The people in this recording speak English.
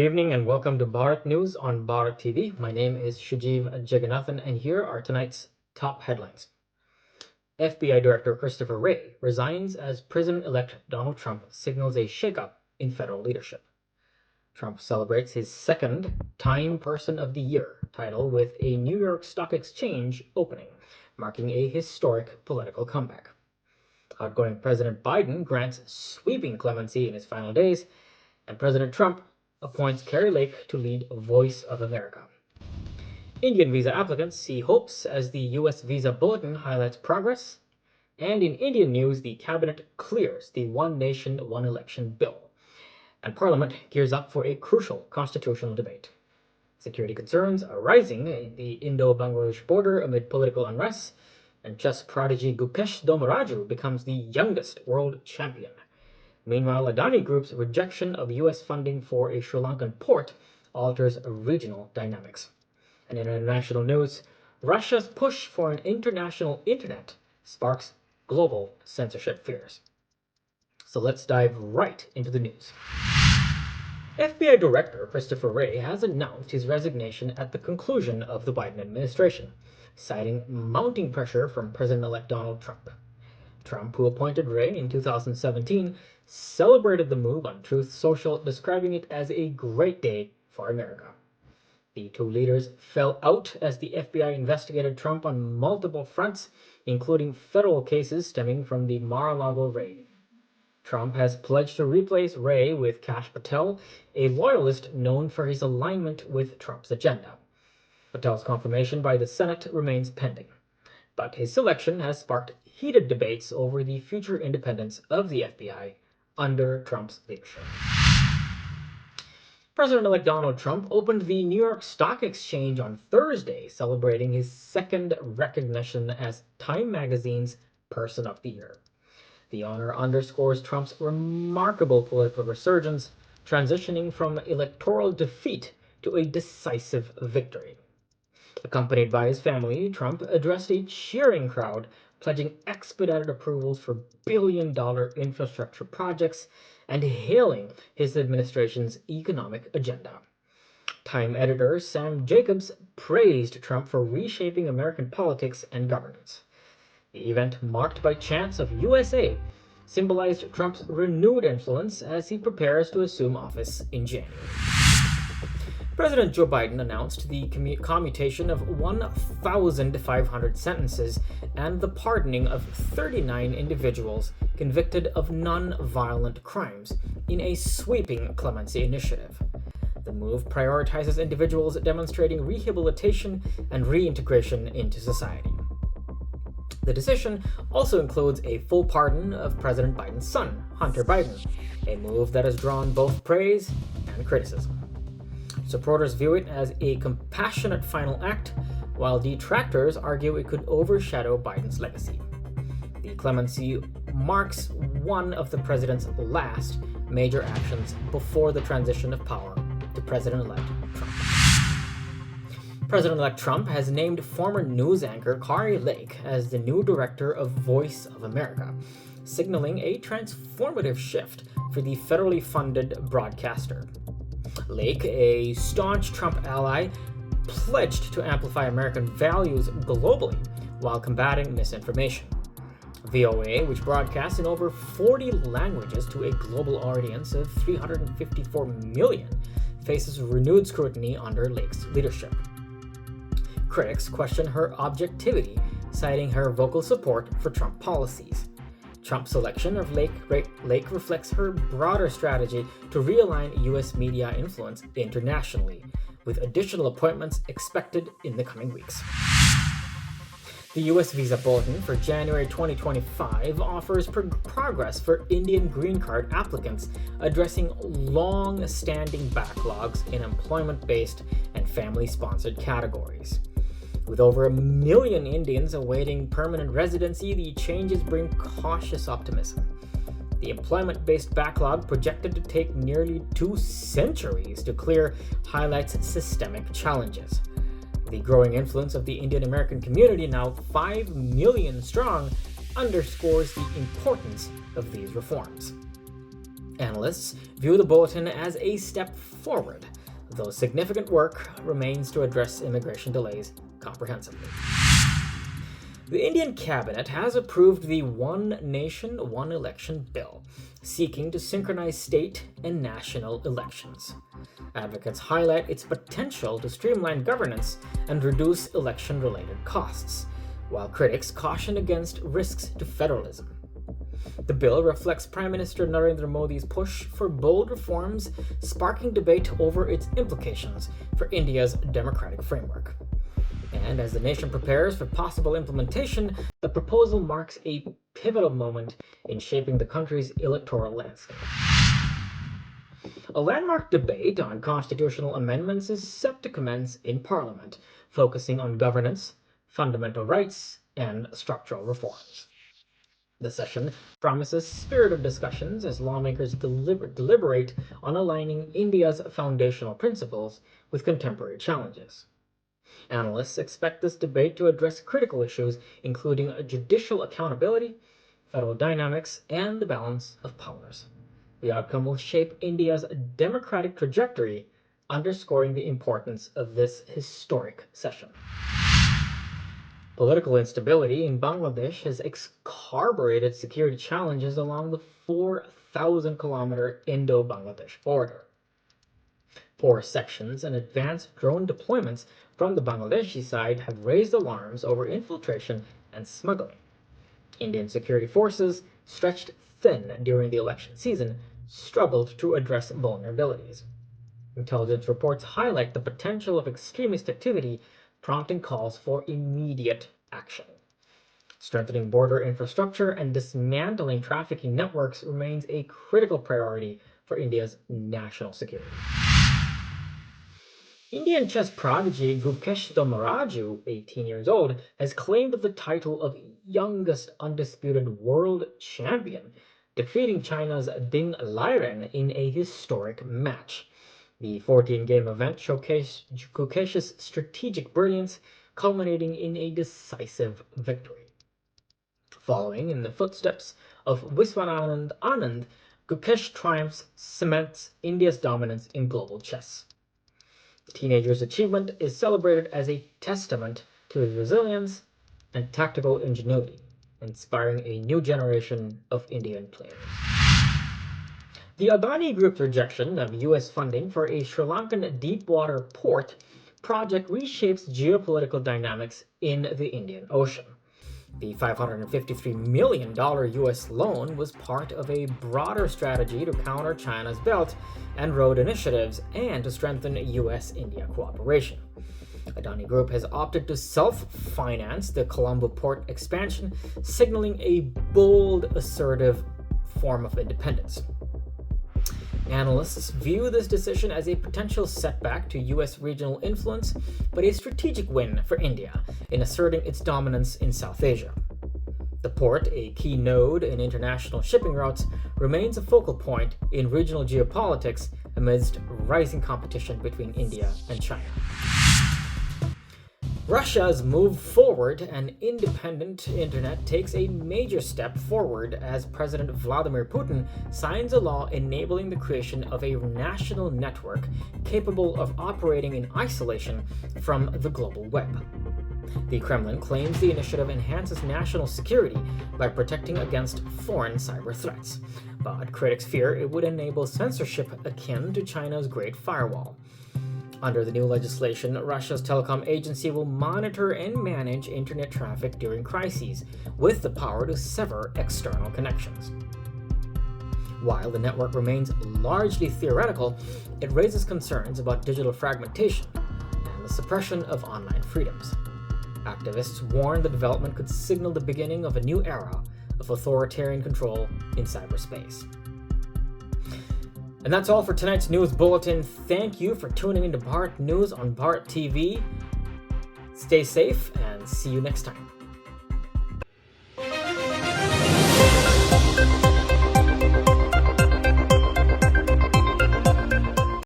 evening and welcome to Bharat News on Bharat TV. My name is Shajiv Jagannathan and here are tonight's top headlines. FBI Director Christopher Wray resigns as President-elect Donald Trump signals a shakeup in federal leadership. Trump celebrates his second Time Person of the Year title with a New York Stock Exchange opening, marking a historic political comeback. Outgoing President Biden grants sweeping clemency in his final days, and President Trump appoints Kari Lake to lead Voice of America. Indian visa applicants see hopes as the U.S. visa bulletin highlights progress, and in Indian news, the cabinet clears the One Nation, One Election bill, and Parliament gears up for a crucial constitutional debate. Security concerns are rising in the Indo-Bangladesh border amid political unrest, and chess prodigy Gukesh Dommaraju becomes the youngest world champion. Meanwhile, Adani Group's rejection of U.S. funding for a Sri Lankan port alters regional dynamics. And in international news, Russia's push for an international internet sparks global censorship fears. So let's dive right into the news. FBI Director Christopher Wray has announced his resignation at the conclusion of the Biden administration, citing mounting pressure from President-elect Donald Trump. Trump, who appointed Wray in 2017, celebrated the move on Truth Social, describing it as a great day for America. The two leaders fell out as the FBI investigated Trump on multiple fronts, including federal cases stemming from the Mar-a-Lago raid. Trump has pledged to replace Wray with Kash Patel, a loyalist known for his alignment with Trump's agenda. Patel's confirmation by the Senate remains pending, but his selection has sparked heated debates over the future independence of the FBI under Trump's leadership. President-elect Donald Trump opened the New York Stock Exchange on Thursday, celebrating his second recognition as Time Magazine's Person of the Year. The honor underscores Trump's remarkable political resurgence, transitioning from electoral defeat to a decisive victory. Accompanied by his family, Trump addressed a cheering crowd, pledging expedited approvals for billion-dollar infrastructure projects and hailing his administration's economic agenda. Time editor Sam Jacobs praised Trump for reshaping American politics and governance. The event, marked by chants of USA, symbolized Trump's renewed influence as he prepares to assume office in January. President Joe Biden announced the commutation of 1,500 sentences and the pardoning of 39 individuals convicted of non-violent crimes in a sweeping clemency initiative. The move prioritizes individuals demonstrating rehabilitation and reintegration into society. The decision also includes a full pardon of President Biden's son, Hunter Biden, a move that has drawn both praise and criticism. Supporters view it as a compassionate final act, while detractors argue it could overshadow Biden's legacy. The clemency marks one of the president's last major actions before the transition of power to President-elect Trump. President-elect Trump has named former news anchor Kari Lake as the new director of Voice of America, signaling a transformative shift for the federally funded broadcaster. Lake, a staunch Trump ally, pledged to amplify American values globally while combating misinformation. VOA, which broadcasts in over 40 languages to a global audience of 354 million, faces renewed scrutiny under Lake's leadership. Critics question her objectivity, citing her vocal support for Trump policies. Trump's selection of Lake reflects her broader strategy to realign U.S. media influence internationally, with additional appointments expected in the coming weeks. The U.S. visa bulletin for January 2025 offers progress for Indian green card applicants, addressing long-standing backlogs in employment-based and family-sponsored categories. With over 1 million Indians awaiting permanent residency, the changes bring cautious optimism. The employment-based backlog, projected to take nearly 2 centuries to clear, highlights systemic challenges. The growing influence of the Indian American community, now 5 million strong, underscores the importance of these reforms. Analysts view the bulletin as a step forward, though significant work remains to address immigration delays comprehensively. The Indian cabinet has approved the One Nation, One Election bill, seeking to synchronize state and national elections. Advocates highlight its potential to streamline governance and reduce election-related costs, while critics caution against risks to federalism. The bill reflects Prime Minister Narendra Modi's push for bold reforms, sparking debate over its implications for India's democratic framework. And as the nation prepares for possible implementation, the proposal marks a pivotal moment in shaping the country's electoral landscape. A landmark debate on constitutional amendments is set to commence in Parliament, focusing on governance, fundamental rights, and structural reforms. The session promises spirited discussions as lawmakers deliberate on aligning India's foundational principles with contemporary challenges. Analysts expect this debate to address critical issues, including judicial accountability, federal dynamics, and the balance of powers. The outcome will shape India's democratic trajectory, underscoring the importance of this historic session. Political instability in Bangladesh has exacerbated security challenges along the 4,000-kilometer Indo-Bangladesh border. Force sections and advanced drone deployments from the Bangladeshi side have raised alarms over infiltration and smuggling. Indian security forces, stretched thin during the election season, struggled to address vulnerabilities. Intelligence reports highlight the potential of extremist activity, prompting calls for immediate action. Strengthening border infrastructure and dismantling trafficking networks remains a critical priority for India's national security. Indian chess prodigy Gukesh Dommaraju, 18 years old, has claimed the title of youngest undisputed world champion, defeating China's Ding Liren in a historic match. The 14-game event showcased Gukesh's strategic brilliance, culminating in a decisive victory. Following in the footsteps of Viswanathan Anand, Gukesh triumphs cements India's dominance in global chess. The teenager's achievement is celebrated as a testament to his resilience and tactical ingenuity, inspiring a new generation of Indian players. The Adani Group's rejection of U.S. funding for a Sri Lankan deep-water port project reshapes geopolitical dynamics in the Indian Ocean. The $553 million U.S. loan was part of a broader strategy to counter China's Belt and Road initiatives and to strengthen U.S.-India cooperation. Adani Group has opted to self-finance the Colombo port expansion, signaling a bold, assertive form of independence. Analysts view this decision as a potential setback to U.S. regional influence, but a strategic win for India in asserting its dominance in South Asia. The port, a key node in international shipping routes, remains a focal point in regional geopolitics amidst rising competition between India and China. Russia's move forward and independent internet takes a major step forward as President Vladimir Putin signs a law enabling the creation of a national network capable of operating in isolation from the global web. The Kremlin claims the initiative enhances national security by protecting against foreign cyber threats, but critics fear it would enable censorship akin to China's Great Firewall. Under the new legislation, Russia's telecom agency will monitor and manage internet traffic during crises, with the power to sever external connections. While the network remains largely theoretical, it raises concerns about digital fragmentation and the suppression of online freedoms. Activists warn the development could signal the beginning of a new era of authoritarian control in cyberspace. And that's all for tonight's news bulletin. Thank you for tuning into Bharat News on Bharat TV. Stay safe and see you next time.